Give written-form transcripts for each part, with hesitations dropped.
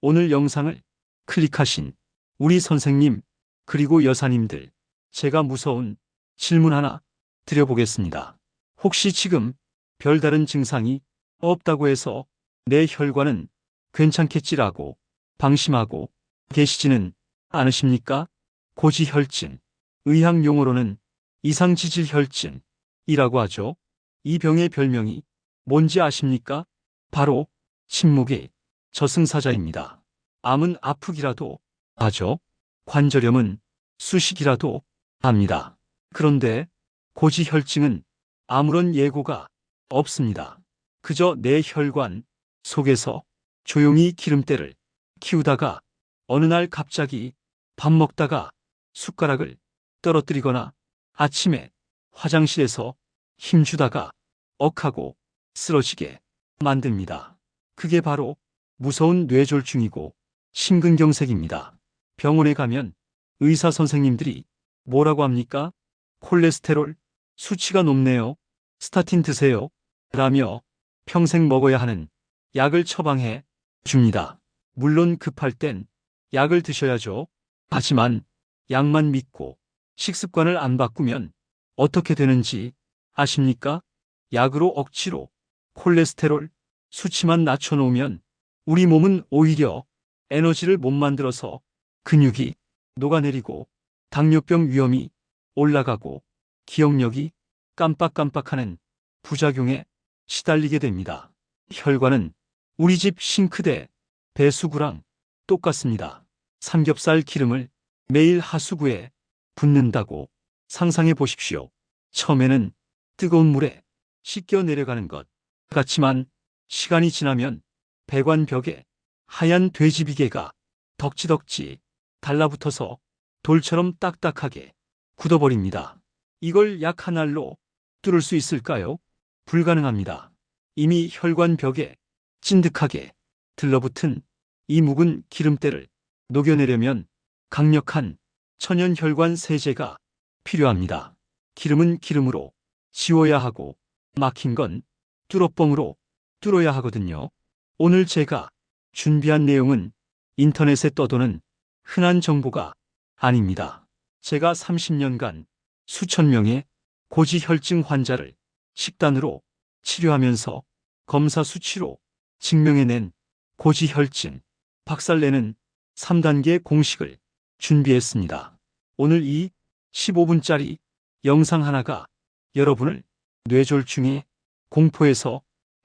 오늘 영상을 클릭하신 우리 선생님 그리고 여사님들, 제가 무서운 질문 하나 드려보겠습니다. 혹시 지금 별다른 증상이 없다고 해서 내 혈관은 괜찮겠지라고 방심하고 계시지는 않으십니까? 고지혈증, 의학 용어로는 이상지질혈증이라고 하죠. 이 병의 별명이 뭔지 아십니까? 바로 침묵의 저승사자입니다. 암은 아프기라도 하죠. 관절염은 쑤시기라도 합니다. 그런데 고지혈증은 아무런 예고가 없습니다. 그저 내 혈관 속에서 조용히 기름때를 키우다가 어느 날 갑자기 밥 먹다가 숟가락을 떨어뜨리거나 아침에 화장실에서 힘주다가 억하고 쓰러지게 만듭니다. 그게 바로 무서운 뇌졸중이고 심근경색입니다. 병원에 가면 의사 선생님들이 뭐라고 합니까? 콜레스테롤 수치가 높네요. 스타틴 드세요. 라며 평생 먹어야 하는 약을 처방해 줍니다. 물론 급할 땐 약을 드셔야죠. 하지만 약만 믿고 식습관을 안 바꾸면 어떻게 되는지 아십니까? 약으로 억지로 콜레스테롤 수치만 낮춰놓으면 우리 몸은 오히려 에너지를 못 만들어서 근육이 녹아내리고 당뇨병 위험이 올라가고 기억력이 깜빡깜빡하는 부작용에 시달리게 됩니다. 혈관은 우리 집 싱크대 배수구랑 똑같습니다. 삼겹살 기름을 매일 하수구에 붓는다고 상상해 보십시오. 처음에는 뜨거운 물에 씻겨 내려가는 것 같지만 시간이 지나면 배관벽에 하얀 돼지비계가 덕지덕지 달라붙어서 돌처럼 딱딱하게 굳어버립니다. 이걸 약 한 알로 뚫을 수 있을까요? 불가능합니다. 이미 혈관벽에 찐득하게 들러붙은 이 묵은 기름때를 녹여내려면 강력한 천연혈관 세제가 필요합니다. 기름은 기름으로 지워야 하고 막힌 건 뚫어뻥으로 뚫어야 하거든요. 오늘 제가 준비한 내용은 인터넷에 떠도는 흔한 정보가 아닙니다. 제가 30년간 수천 명의 고지혈증 환자를 식단으로 치료하면서 검사 수치로 증명해낸 고지혈증 박살내는 3단계 공식을 준비했습니다. 오늘 이 15분짜리 영상 하나가 여러분을 뇌졸중의 공포에서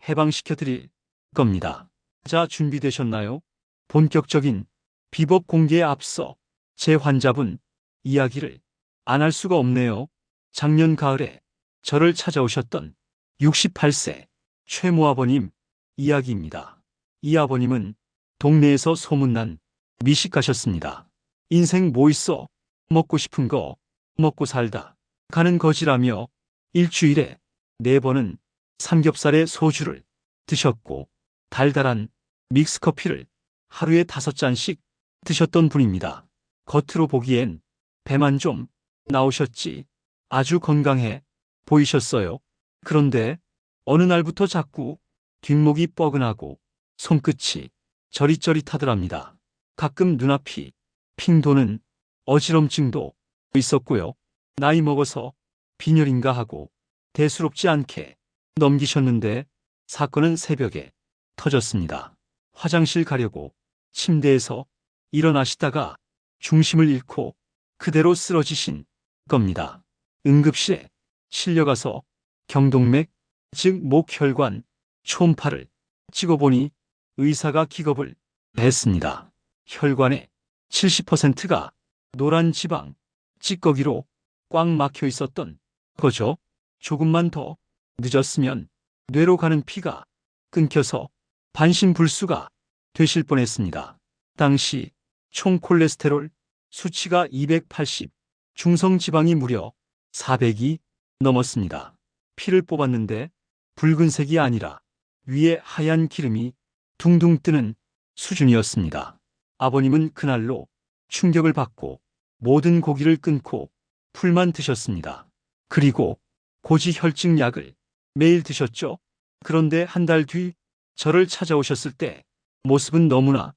해방시켜 드릴 겁니다. 자, 준비되셨나요? 본격적인 비법 공개에 앞서 제 환자분 이야기를 안 할 수가 없네요. 작년 가을에 저를 찾아오셨던 68세 최모 아버님 이야기입니다. 이 아버님은 동네에서 소문난 미식가셨습니다. 인생 뭐 있어? 먹고 싶은 거 먹고 살다 가는 거지라며 일주일에 4번은 삼겹살에 소주를 드셨고 달달한 믹스커피를 하루에 5잔씩 드셨던 분입니다. 겉으로 보기엔 배만 좀 나오셨지 아주 건강해 보이셨어요. 그런데 어느 날부터 자꾸 뒷목이 뻐근하고 손끝이 저릿저릿하더랍니다. 가끔 눈앞이 핑 도는 어지럼증도 있었고요. 나이 먹어서 빈혈인가 하고 대수롭지 않게 넘기셨는데 사건은 새벽에 터졌습니다. 화장실 가려고 침대에서 일어나시다가 중심을 잃고 그대로 쓰러지신 겁니다. 응급실에 실려가서 경동맥, 즉 목혈관 초음파를 찍어보니 의사가 기겁을 했습니다. 혈관의 70%가 노란 지방, 찌꺼기로 꽉 막혀 있었던 거죠. 조금만 더 늦었으면 뇌로 가는 피가 끊겨서 반신불수가 되실 뻔했습니다. 당시 총 콜레스테롤 수치가 280, 중성지방이 무려 400이 넘었습니다. 피를 뽑았는데 붉은색이 아니라 위에 하얀 기름이 둥둥 뜨는 수준이었습니다. 아버님은 그날로 충격을 받고 모든 고기를 끊고 풀만 드셨습니다. 그리고 고지혈증 약을 매일 드셨죠. 그런데 한 달 뒤 저를 찾아오셨을 때 모습은 너무나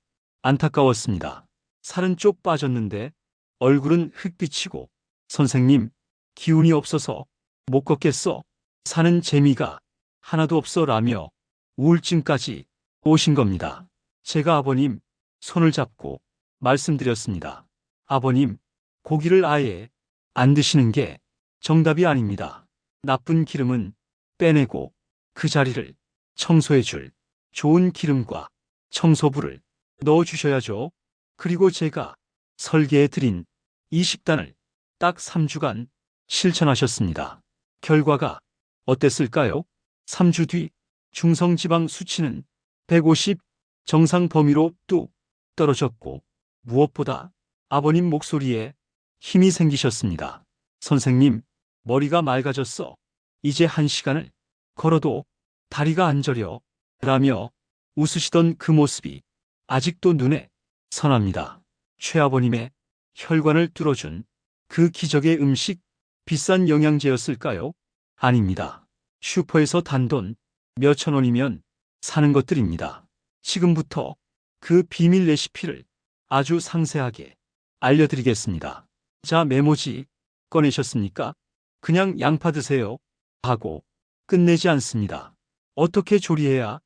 안타까웠습니다. 살은 쪽 빠졌는데 얼굴은 흑비치고 선생님, 기운이 없어서 못 걷겠어. 사는 재미가 하나도 없어 라며 우울증까지 오신 겁니다. 제가 아버님 손을 잡고 말씀드렸습니다. 아버님, 고기를 아예 안 드시는 게 정답이 아닙니다. 나쁜 기름은 빼내고 그 자리를 청소해 줄 좋은 기름과 청소부를 넣어 주셔야죠. 그리고 제가 설계해 드린 이 식단을 딱 3주간 실천하셨습니다. 결과가 어땠을까요? 3주 뒤 중성지방 수치는 150 정상 범위로 뚝 떨어졌고 무엇보다 아버님 목소리에 힘이 생기셨습니다. 선생님, 머리가 맑아졌어. 이제 1시간을 걸어도 다리가 안 저려. 라며 웃으시던 그 모습이 아직도 눈에 선합니다. 최아버님의 혈관을 뚫어준 그 기적의 음식, 비싼 영양제였을까요? 아닙니다. 슈퍼에서 단돈 몇천 원이면 사는 것들입니다. 지금부터 그 비밀 레시피를 아주 상세하게 알려드리겠습니다. 자, 메모지 꺼내셨습니까? 그냥 양파 드세요 하고 끝내지 않습니다. 어떻게 조리해야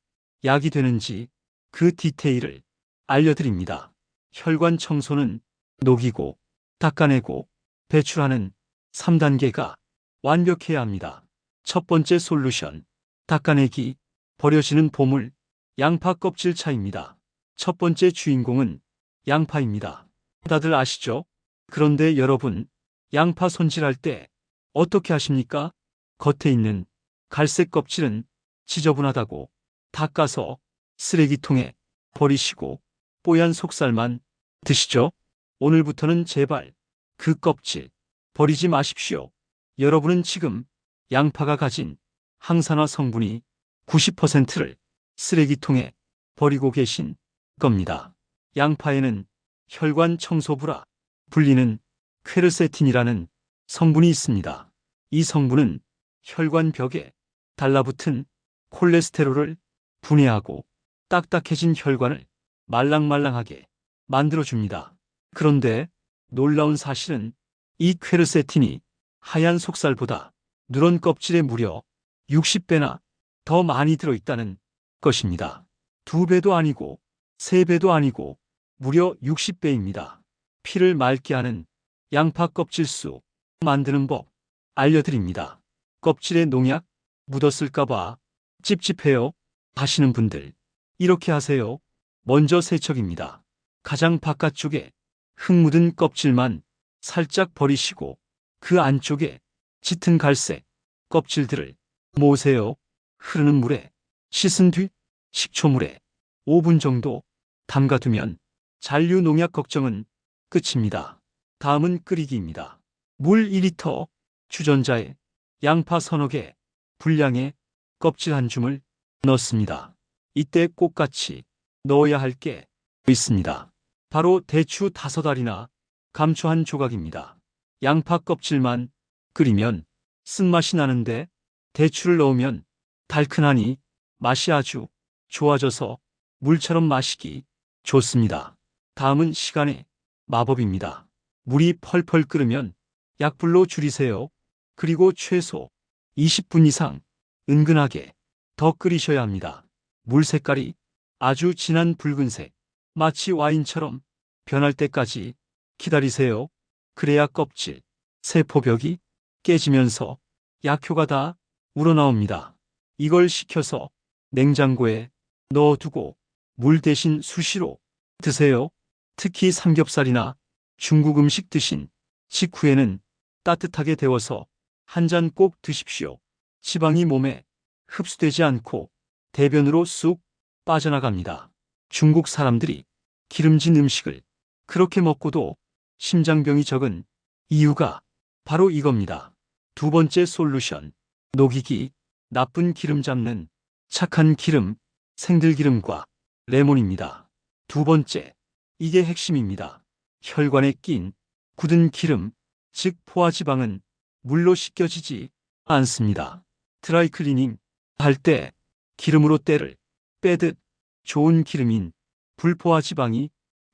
약이 되는지 그 디테일을 알려드립니다. 혈관 청소는 녹이고 닦아내고 배출하는 3단계가 완벽해야 합니다. 첫 번째 솔루션, 닦아내기, 버려지는 보물, 양파 껍질 차입니다. 첫 번째 주인공은 양파입니다. 다들 아시죠? 그런데 여러분, 양파 손질할 때 어떻게 하십니까? 겉에 있는 갈색 껍질은 지저분하다고 닦아서 쓰레기통에 버리시고 뽀얀 속살만 드시죠? 오늘부터는 제발 그 껍질 버리지 마십시오. 여러분은 지금 양파가 가진 항산화 성분이 90%를 쓰레기통에 버리고 계신 겁니다. 양파에는 혈관 청소부라 불리는 퀘르세틴이라는 성분이 있습니다. 이 성분은 혈관 벽에 달라붙은 콜레스테롤을 분해하고 딱딱해진 혈관을 말랑말랑하게 만들어줍니다. 그런데 놀라운 사실은 이 퀘르세틴이 하얀 속살보다 누런 껍질에 무려 60배나 더 많이 들어있다는 것입니다. 2배도 아니고 3배도 아니고 무려 60배입니다. 피를 맑게 하는 양파 껍질수 만드는 법 알려드립니다. 껍질에 농약 묻었을까봐 찝찝해요 하시는 분들, 이렇게 하세요. 먼저 세척입니다. 가장 바깥쪽에 흙 묻은 껍질만 살짝 버리시고 그 안쪽에 짙은 갈색 껍질들을 모으세요. 흐르는 물에 씻은 뒤 식초물에 5분 정도 담가두면 잔류 농약 걱정은 끝입니다. 다음은 끓이기입니다. 물 2리터, 주전자에 양파 서너 개, 분량의 껍질 한 줌을 넣습니다. 이때 꼭 같이 넣어야 할 게 있습니다. 바로 대추 5알이나 감초 한 조각입니다. 양파 껍질만 끓이면 쓴맛이 나는데 대추를 넣으면 달큰하니 맛이 아주 좋아져서 물처럼 마시기 좋습니다. 다음은 시간의 마법입니다. 물이 펄펄 끓으면 약불로 줄이세요. 그리고 최소 20분 이상 은근하게 더 끓이셔야 합니다. 물 색깔이 아주 진한 붉은색, 마치 와인처럼 변할 때까지 기다리세요. 그래야 껍질, 세포벽이 깨지면서 약효가 다 우러나옵니다. 이걸 식혀서 냉장고에 넣어두고 물 대신 수시로 드세요. 특히 삼겹살이나 중국 음식 드신 직후에는 따뜻하게 데워서 한 잔 꼭 드십시오. 지방이 몸에 흡수되지 않고 대변으로 쑥 빠져나갑니다. 중국 사람들이 기름진 음식을 그렇게 먹고도 심장병이 적은 이유가 바로 이겁니다. 두 번째 솔루션, 녹이기, 나쁜 기름 잡는 착한 기름, 생들기름과 레몬입니다. 두 번째, 이게 핵심입니다. 혈관에 낀 굳은 기름, 즉 포화지방은 물로 씻겨지지 않습니다. 드라이클리닝 할 때 기름으로 때를 빼듯 좋은 기름인 불포화지방이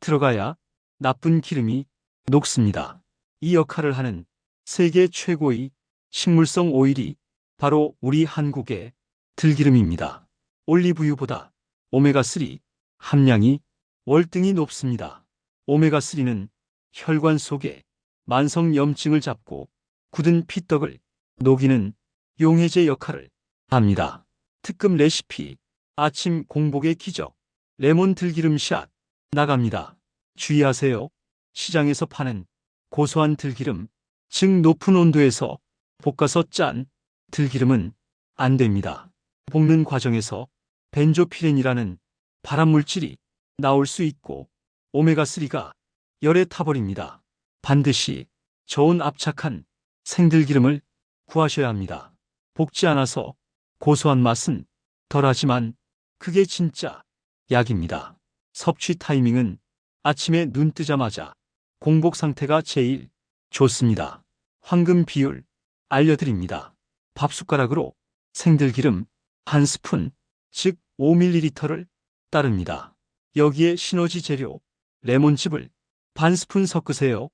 들어가야 나쁜 기름이 녹습니다. 이 역할을 하는 세계 최고의 식물성 오일이 바로 우리 한국의 들기름입니다. 올리브유보다 오메가3 함량이 월등히 높습니다. 오메가3는 혈관 속의 만성염증을 잡고 굳은 피떡을 녹이는 용해제 역할을 합니다. 특급 레시피 아침 공복의 기적 레몬 들기름샷 나갑니다. 주의하세요. 시장에서 파는 고소한 들기름, 즉 높은 온도에서 볶아서 짠 들기름은 안 됩니다. 볶는 과정에서 벤조피렌이라는 발암물질이 나올 수 있고 오메가3가 열에 타버립니다. 반드시 저온 압착한 생들기름을 구하셔야 합니다. 볶지 않아서 고소한 맛은 덜하지만 그게 진짜 약입니다. 섭취 타이밍은 아침에 눈 뜨자마자 공복 상태가 제일 좋습니다. 황금 비율 알려드립니다. 밥숟가락으로 생들기름 1스푼, 즉 5ml를 따릅니다. 여기에 시너지 재료 레몬즙을 반스푼 섞으세요.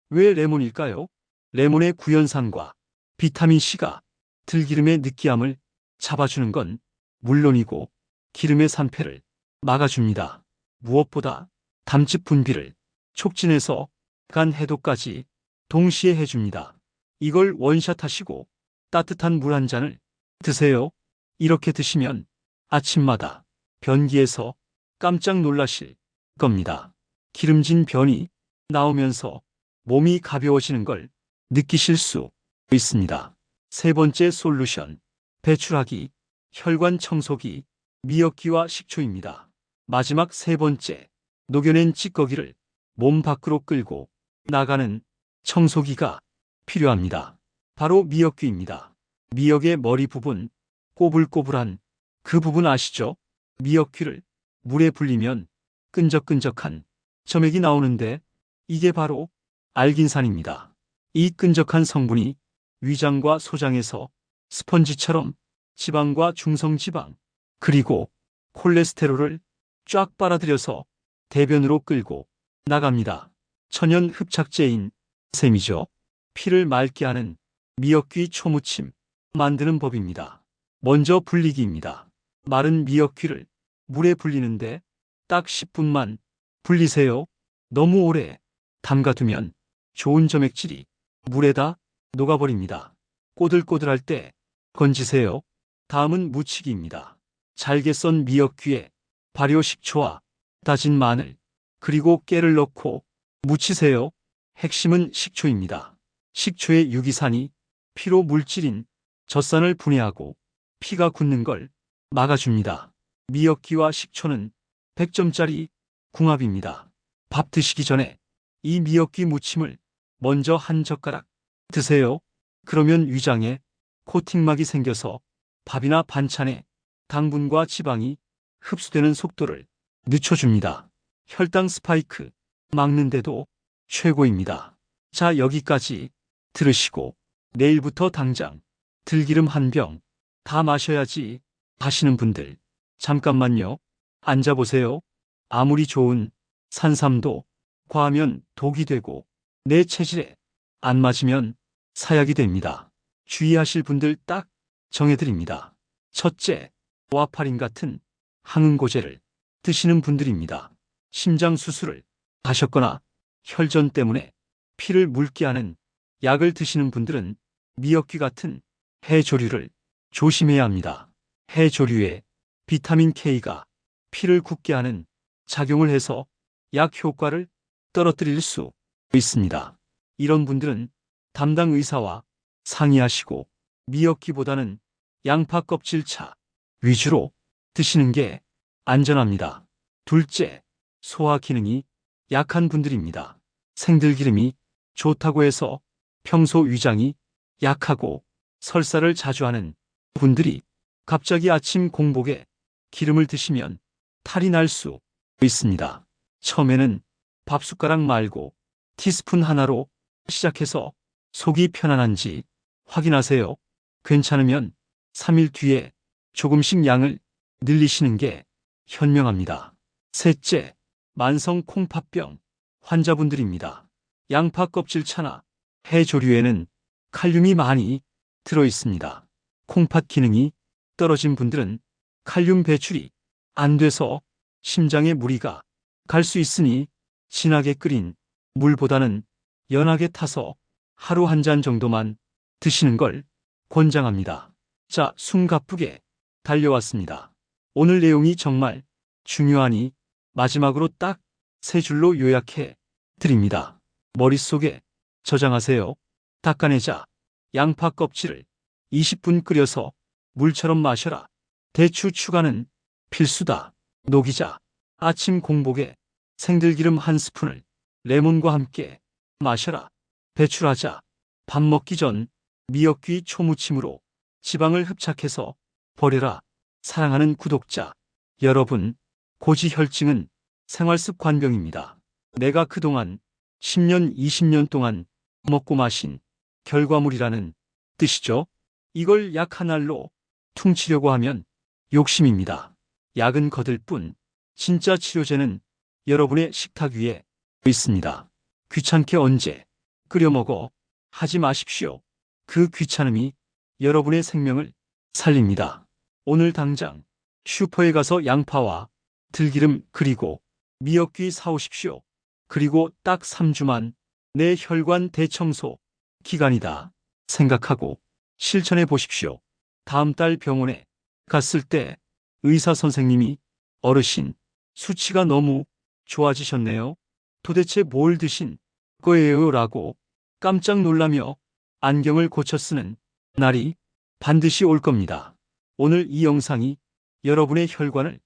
왜 레몬일까요? 레몬의 구연산과 비타민C가 들기름의 느끼함을 잡아주는 건 물론이고 기름의 산패를 막아줍니다. 무엇보다 담즙 분비를 촉진해서 간 해독까지 동시에 해줍니다. 이걸 원샷 하시고 따뜻한 물 한 잔을 드세요. 이렇게 드시면 아침마다 변기에서 깜짝 놀라실 겁니다. 기름진 변이 나오면서 몸이 가벼워지는 걸 느끼실 수 있습니다. 세 번째 솔루션, 배출하기, 혈관 청소기, 미역기와 식초입니다. 마지막 세 번째, 녹여낸 찌꺼기를 몸 밖으로 끌고 나가는 청소기가 필요합니다. 바로 미역귀입니다. 미역의 머리 부분, 꼬불꼬불한 그 부분 아시죠? 미역귀를 물에 불리면 끈적끈적한 점액이 나오는데 이게 바로 알긴산입니다. 이 끈적한 성분이 위장과 소장에서 스펀지처럼 지방과 중성지방 그리고 콜레스테롤을 쫙 빨아들여서 대변으로 끌고 나갑니다. 천연 흡착제인 셈이죠. 피를 맑게 하는 미역귀 초무침 만드는 법입니다. 먼저 불리기입니다. 마른 미역귀를 물에 불리는데 딱 10분만 불리세요. 너무 오래 담가두면 좋은 점액질이 물에다 녹아버립니다. 꼬들꼬들할 때 건지세요. 다음은 무치기입니다. 잘게 썬 미역귀에 발효 식초와 다진 마늘 그리고 깨를 넣고 무치세요. 핵심은 식초입니다. 식초의 유기산이 피로 물질인 젖산을 분해하고 피가 굳는 걸 막아줍니다. 미역귀와 식초는 100점짜리 궁합입니다. 밥 드시기 전에 이 미역귀 무침을 먼저 한 젓가락 드세요. 그러면 위장에 코팅막이 생겨서 밥이나 반찬에 당분과 지방이 흡수되는 속도를 늦춰줍니다. 혈당 스파이크 막는데도 최고입니다. 자, 여기까지 들으시고 내일부터 당장 들기름 한 병 다 마셔야지 하시는 분들 잠깐만요. 앉아보세요. 아무리 좋은 산삼도 과하면 독이 되고 내 체질에 안 맞으면 사약이 됩니다. 주의하실 분들 딱 정해드립니다. 첫째, 와파린 같은 항응고제를 드시는 분들입니다. 심장 수술을 하셨거나 혈전 때문에 피를 묽게 하는 약을 드시는 분들은 미역귀 같은 해조류를 조심해야 합니다. 해조류에 비타민 K가 피를 굳게 하는 작용을 해서 약 효과를 떨어뜨릴 수 있습니다. 이런 분들은 담당 의사와 상의하시고 미역귀보다는 양파 껍질차 위주로 드시는 게 안전합니다. 둘째, 소화 기능이 약한 분들입니다. 생들기름이 좋다고 해서 평소 위장이 약하고 설사를 자주 하는 분들이 갑자기 아침 공복에 기름을 드시면 탈이 날 수 있습니다. 처음에는 밥숟가락 말고 티스푼 하나로 시작해서 속이 편안한지 확인하세요. 괜찮으면 3일 뒤에 조금씩 양을 늘리시는 게 현명합니다. 셋째, 만성 콩팥병 환자분들입니다. 양파 껍질차나 해 조류에는 칼륨이 많이 들어 있습니다. 콩팥 기능이 떨어진 분들은 칼륨 배출이 안 돼서 심장에 무리가 갈 수 있으니 진하게 끓인 물보다는 연하게 타서 하루 한 잔 정도만 드시는 걸 권장합니다. 자, 숨가쁘게 달려왔습니다. 오늘 내용이 정말 중요하니 마지막으로 딱 3줄로 요약해 드립니다. 머릿속에 저장하세요. 닦아내자. 양파 껍질을 20분 끓여서 물처럼 마셔라. 대추 추가는 필수다. 녹이자. 아침 공복에 생들기름 1스푼을 레몬과 함께 마셔라. 배출하자. 밥 먹기 전 미역귀 초무침으로 지방을 흡착해서 버려라. 사랑하는 구독자 여러분, 고지혈증은 생활습관병입니다. 내가 그동안 10년, 20년 동안 먹고 마신 결과물이라는 뜻이죠. 이걸 약 한 알로 퉁치려고 하면 욕심입니다. 약은 거들 뿐 진짜 치료제는 여러분의 식탁 위에 있습니다. 귀찮게 언제 끓여 먹어 하지 마십시오. 그 귀찮음이 여러분의 생명을 살립니다. 오늘 당장 슈퍼에 가서 양파와 들기름 그리고 미역귀 사오십시오. 그리고 딱 3주만 내 혈관 대청소 기간이다 생각하고 실천해 보십시오. 다음 달 병원에 갔을 때 의사 선생님이 어르신 수치가 너무 좋아지셨네요. 도대체 뭘 드신 거예요? 라고 깜짝 놀라며 안경을 고쳐 쓰는 날이 반드시 올 겁니다. 오늘 이 영상이 여러분의 혈관을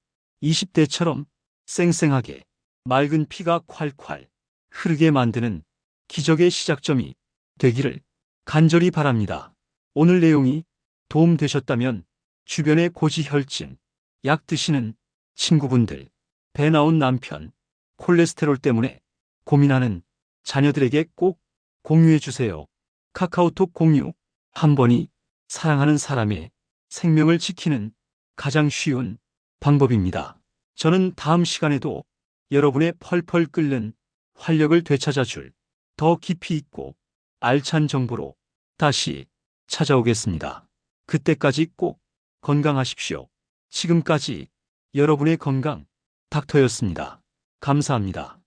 20대처럼 쌩쌩하게 맑은 피가 콸콸 흐르게 만드는 기적의 시작점이 되기를 간절히 바랍니다. 오늘 내용이 도움되셨다면 주변의 고지혈증 약 드시는 친구분들, 배 나온 남편, 콜레스테롤 때문에 고민하는 자녀들에게 꼭 공유해 주세요. 카카오톡 공유 한 번이 사랑하는 사람의 생명을 지키는 가장 쉬운 방법입니다. 저는 다음 시간에도 여러분의 펄펄 끓는 활력을 되찾아 줄 더 깊이 있고 알찬 정보로 다시 찾아오겠습니다. 그때까지 꼭 건강하십시오. 지금까지 여러분의 건강 닥터였습니다. 감사합니다.